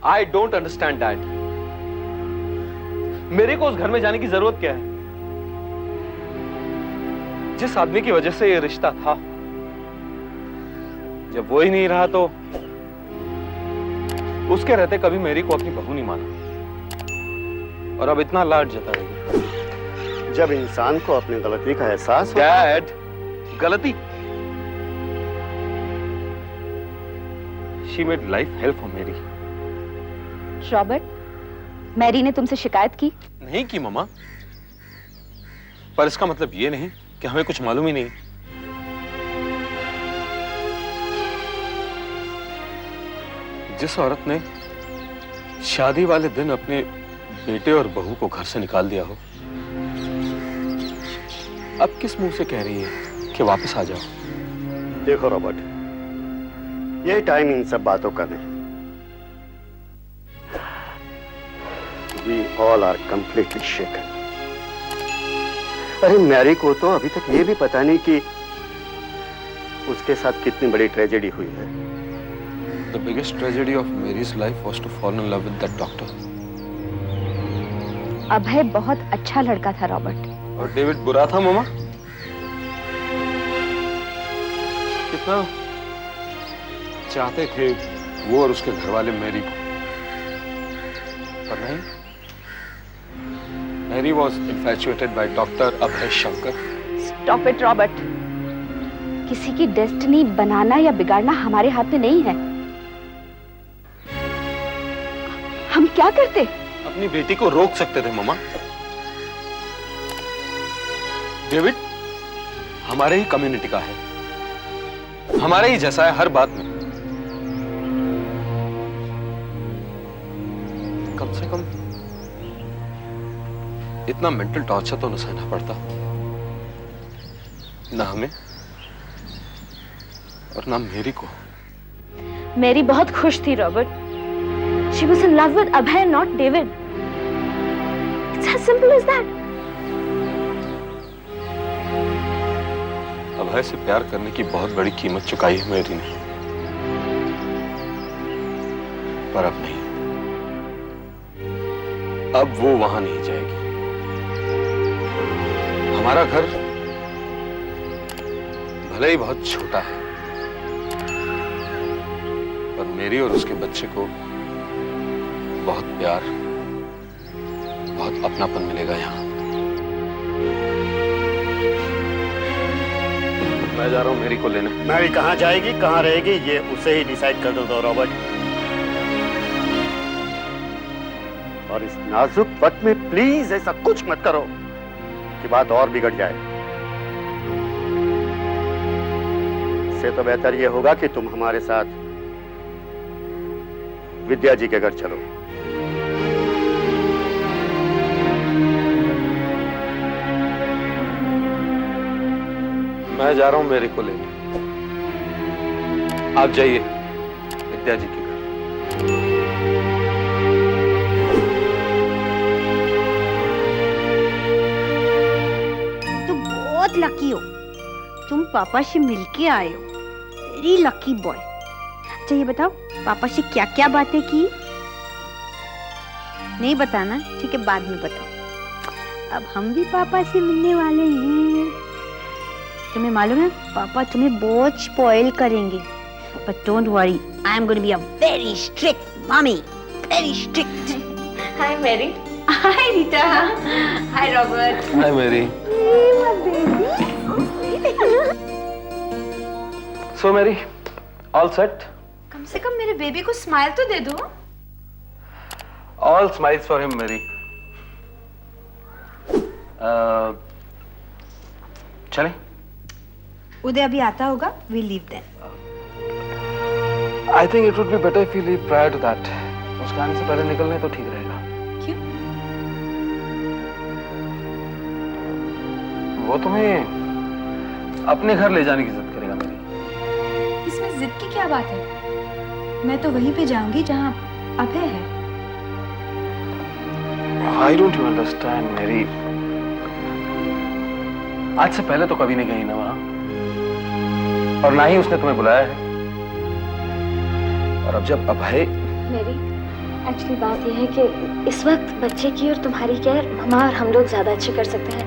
I don't understand dad. मेरे को उस घर में जाने की जरूरत क्या है? जिस आदमी की वजह से ये रिश्ता था, जब वो ही नहीं रहा तो उसके रहते कभी मेरी को अपनी बहू नहीं माना, और अब इतना लाड जता रही है। जब इंसान को अपनी गलती का एहसास डैड, गलती? She made life hell for Mary. Robert, Mary ने तुमसे शिकायत की? नहीं की मम्मा, पर इसका मतलब ये नहीं कि हमें कुछ मालूम ही नहीं। जिस औरत ने शादी वाले दिन अपने बेटे और बहू को घर से निकाल दिया हो, अब किस मुंह से कह रही है कि वापस आ जाओ? देखो रॉबर्ट, ये टाइम इन सब बातों का नहीं। We all are completely shaken. अरे मैरी को तो अभी तक ये भी पता नहीं कि उसके साथ कितनी बड़ी ट्रेजेडी हुई है। The biggest tragedy of Mary's life was to fall in love with that doctor. अभय बहुत अच्छा लड़का था रॉबर्ट। और डेविड बुरा था मामा। कितना चाहते थे वो और उसके घर वाले मैरी को, पर नहीं। Mary was infatuated by Dr. Abhay Shankar. Stop it, Robert. किसी की डेस्टिनी बनाना या बिगाड़ना हमारे हाथ में नहीं है। हम क्या करते? अपनी बेटी को रोक सकते थे मामा। डेविड हमारे ही कम्युनिटी का है, हमारे ही जैसा है हर बात में। कम से कम इतना मेंटल टॉर्चर तो न सहना पड़ता, ना हमें और ना मेरी को। मेरी बहुत खुश थी Robert. She was in love with Abhay, not David. It's as simple as that. अभय से प्यार करने की बहुत बड़ी कीमत चुकाई है मेरी ने, पर अब नहीं। अब वो वहां नहीं जाएगी। हमारा घर भले ही बहुत छोटा है, पर मेरी और उसके बच्चे को बहुत प्यार, बहुत अपनापन मिलेगा यहाँ। मैं जा रहा हूँ मेरी को लेने। मैरी कहाँ जाएगी, कहाँ रहेगी, ये उसे ही डिसाइड कर दो रॉबर्ट। और इस नाजुक वक्त में प्लीज ऐसा कुछ मत करो कि बात और बिगड़ जाए। इससे तो बेहतर ये होगा कि तुम हमारे साथ विद्या जी के घर चलो। मैं जा रहा हूं मेरे को लेने, आप जाइए विद्या जी के घर। तुम बहुत लकी हो, तुम पापा से मिलके आए हो। Very lucky boy. अच्छा ये बताओ, पापा से क्या क्या बातें की? नहीं बताना, ठीक है, बाद में बताओ। अब हम भी पापा से मिलने वाले हैं। तुम्हें मालूम है पापा तुम्हें बहुत स्पॉइल करेंगे, but don't worry, I am going to be a very strict mummy, very strict. Hi Mary. Hi Rita. Hi Robert. Hi Mary. So मेरी, ऑल सेट? कम से कम मेरे बेबी को स्माइल तो दे दो। ऑल स्माइल्स फॉर हिम मेरी। चलें? उदय अभी आता होगा, we leave then. I think it would be better if you leave prior to that. उसके आने से पहले निकलने तो ठीक रहेगा। क्यों? वो तुम्हें अपने घर ले जाने की जिद करेगा मेरी। इसमें जिद की क्या बात है? मैं तो वहीं पे जाऊंगी जहाँ अभय है। Why don't you understand मेरी? आज से पहले तो कभी नहीं गई ना वहां, और ना ही उसने तुम्हें बुलाया है। और अब जब अभय मेरी, एक्चुअली बात यह है कि इस वक्त बच्चे की और तुम्हारी केयर मम्मा और हम लोग ज्यादा अच्छी कर सकते हैं।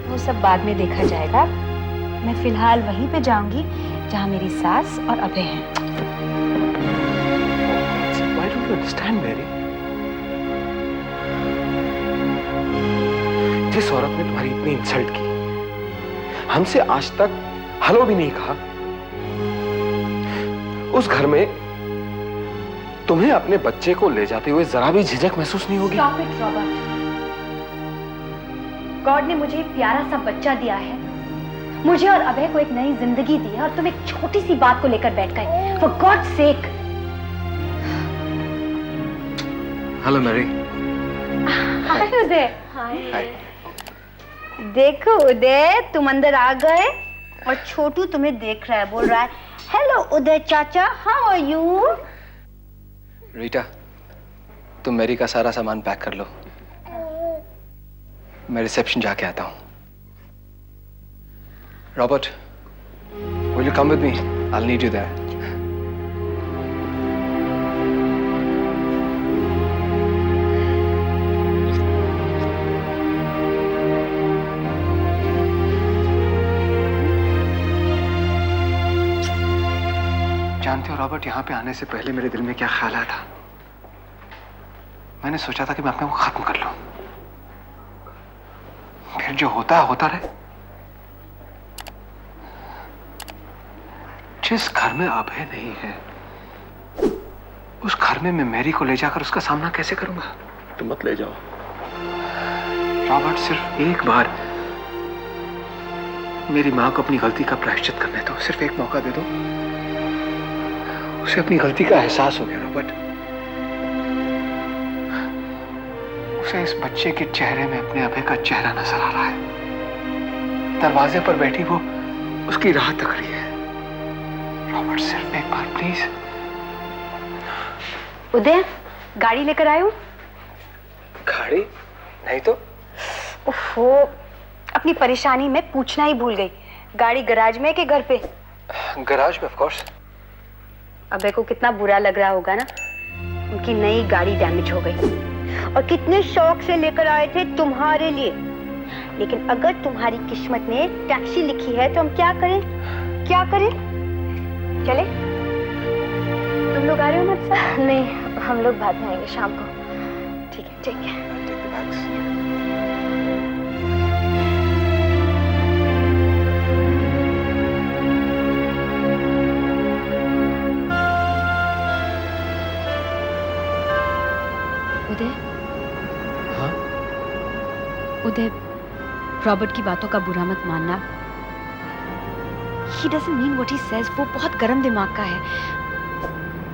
वो सब बाद में देखा जाएगा। मैं फिलहाल वहीं पे जाऊंगी जहाँ मेरी सास और अभय हैं। Why don't you understand, Mary? जिस औरत ने तुम्हारी इतनी इंसल्ट की, हमसे आज तक हेलो भी नहीं कहा, उस घर में तुम्हें अपने बच्चे को ले जाते हुए जरा भी झिझक महसूस नहीं होगी? Stop it, Robert. गॉड ने मुझे एक प्यारा सा बच्चा दिया है, मुझे और अभय को एक नई जिंदगी दी है, और तुम एक छोटी सी बात को लेकर बैठ गए। For God's sake. Hello Mary. Hi Uday. Hi. देखो उदय, तुम अंदर आ गए और छोटू तुम्हें देख रहा है, बोल रहा है हेलो उदय चाचा, हाउ आर यू? रीटा, तुम मैरी का सारा सामान पैक कर लो, मैं रिसेप्शन जाके आता हूँ। Robert, will you come with me? I'll need you there. जानते हो रॉबर्ट, यहाँ पे आने से पहले मेरे दिल में क्या ख्याल आया था? मैंने सोचा था कि मैं अपने को खत्म कर लूं, फिर जो होता है होता रहे। जिस घर में अभय नहीं है, उस घर में मैं मैरी को ले जाकर उसका सामना कैसे करूंगा? तुम मत ले जाओ रॉबर्ट, सिर्फ एक बार मेरी माँ को अपनी गलती का प्रायश्चित करने दो, सिर्फ एक मौका दे दो। उसे अपनी गलती का एहसास हो गया रॉबर्ट। उसे इस बच्चे के चेहरे में अपने अभय का चेहरा नजर आ रहा है। दरवाजे पर बैठी वो उसकी राह तक रही है। रॉबर्ट, सिर्फ एक बार प्लीज। उदय, गाड़ी लेकर आए हो? गाड़ी नहीं तो? ओहो, अपनी परेशानी में पूछना ही भूल गई। गाड़ी गैराज में कि घर पे? गैराज में, ऑफ कोर्स। अबे को कितना बुरा लग रहा होगा ना, उनकी नई गाड़ी डैमेज हो गई और कितने शौक से लेकर आए थे तुम्हारे लिए। लेकिन अगर तुम्हारी किस्मत ने टैक्सी लिखी है तो हम क्या करें? क्या करें? चले? तुम लोग आ रहे हो मेरे साथ? नहीं, हम लोग बाद में आएंगे शाम को। ठीक है, ठीक है। उदय, हाँ? उदय, रॉबर्ट की बातों का बुरा मत मानना। He doesn't mean what he says. वो बहुत गर्म दिमाग का है।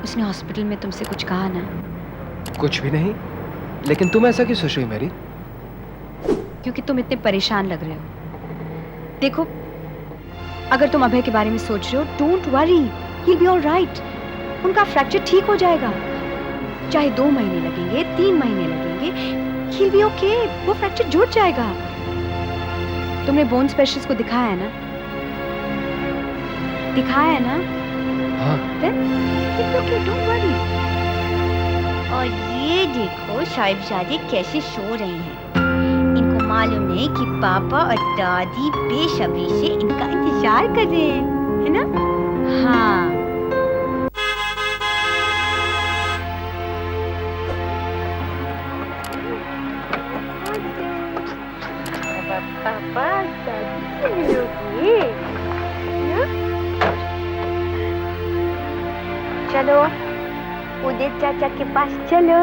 उसने हॉस्पिटल में तुमसे कुछ कहा ना? कुछ भी नहीं, लेकिन तुम ऐसा क्यों सोच रही हो मैरी? क्योंकि तुम इतने परेशान लग रहे हो। देखो, अगर तुम अभय के बारे में सोच रहे हो, don't worry, he'll be all right. उनका फ्रैक्चर ठीक हो जाएगा। चाहे 2 महीने लगेंगे, 3 महीने लगेंगे, he'll be okay. वो फ्रैक्चर जुड़ जाएगा। तुमने बोन स्पेशलिस्ट को दिखाया है ना? दिखाया है ना? हाँ। Then it's okay, don't worry. और ये देखो साहिबजादे कैसे सो रहे हैं। इनको मालूम नहीं कि पापा और दादी बेसब्री से इनका इंतजार कर रहे हैं, है ना? हाँ। पापा दादी से मिलोगी? चलो उदय चाचा के पास चलो।